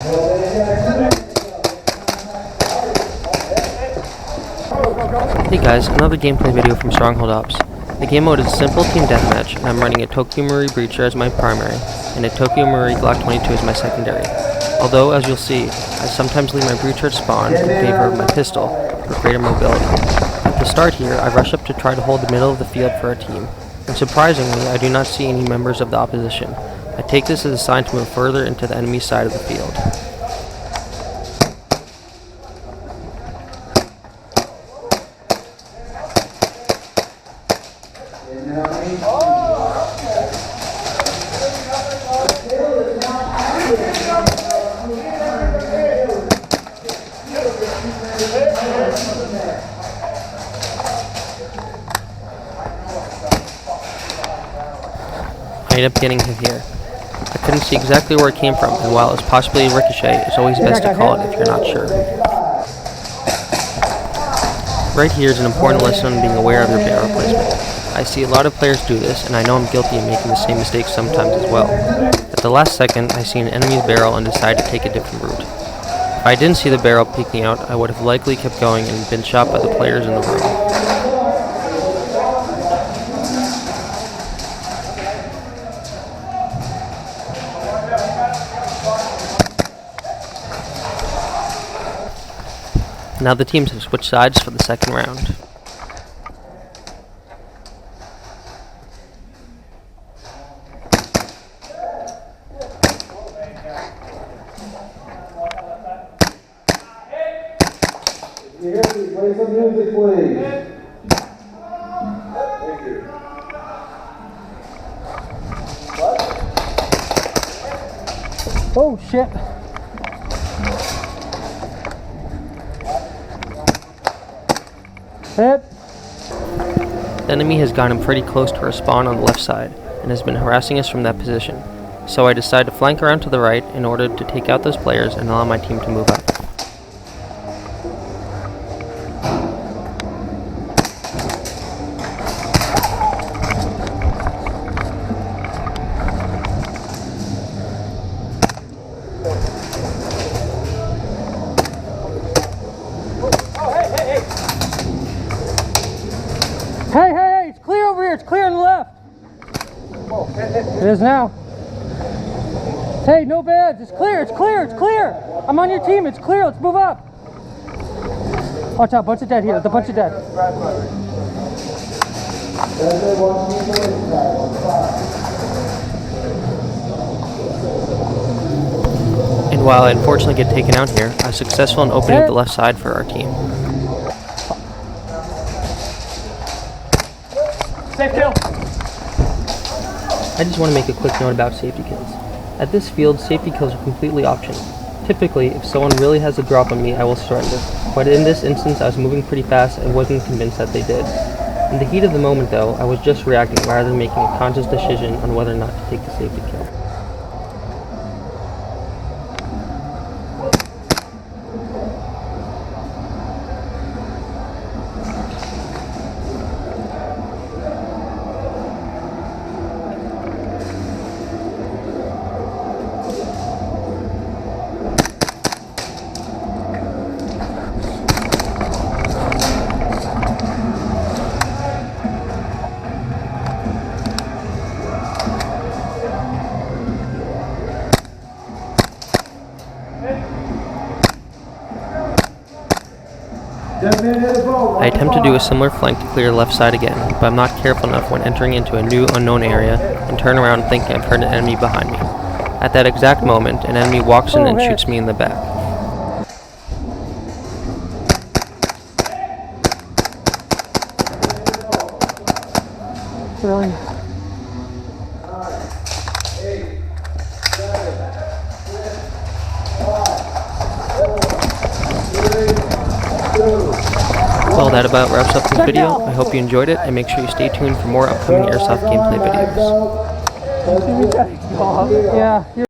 Hey guys, another gameplay video from Stronghold Ops. The game mode is a simple team deathmatch, and I'm running a Tokyo Marui breacher as my primary, and a Tokyo Marui Glock 22 as my secondary. Although, as you'll see, I sometimes leave my breacher at spawn in favor of my pistol, for greater mobility. At the start here, I rush up to try to hold the middle of the field for our team, and surprisingly, I do not see any members of the opposition. I take this as a sign to move further into the enemy side of the field. I ended up getting him here. I couldn't see exactly where it came from, and while it was possibly a ricochet, it's always best to call it if you're not sure. Right here is an important lesson on being aware of your barrel placement. I see a lot of players do this, and I know I'm guilty of making the same mistakes sometimes as well. At the last second, I see an enemy's barrel and decide to take a different route. If I didn't see the barrel peeking out, I would have likely kept going and been shot by the players in the room. Now the teams have switched sides for the second round. Play some music, please. Thank you. What? Oh shit. Hit. The enemy has gotten pretty close to our spawn on the left side, and has been harassing us from that position. So I decided to flank around to the right in order to take out those players and allow my team to move up. Hey, it's clear over here. It's clear on the left. It is now. Hey, no beds. It's clear. I'm on your team. It's clear. Let's move up. Watch out. Bunch of dead here. There's a bunch of dead. And while I unfortunately get taken out here, I was successful in opening up the left side for our team. Safe kill. I just want to make a quick note about safety kills. At this field, safety kills are completely optional. Typically, if someone really has a drop on me, I will surrender. But in this instance, I was moving pretty fast and wasn't convinced that they did. In the heat of the moment though, I was just reacting rather than making a conscious decision on whether or not to take the safety kill. I attempt to do a similar flank to clear the left side again, but I'm not careful enough when entering into a new unknown area and turn around thinking I've heard an enemy behind me. At that exact moment, an enemy walks in and shoots me in the back. Really? Well, that about wraps up this video. I hope you enjoyed it, and make sure you stay tuned for more upcoming Airsoft gameplay videos. Yeah.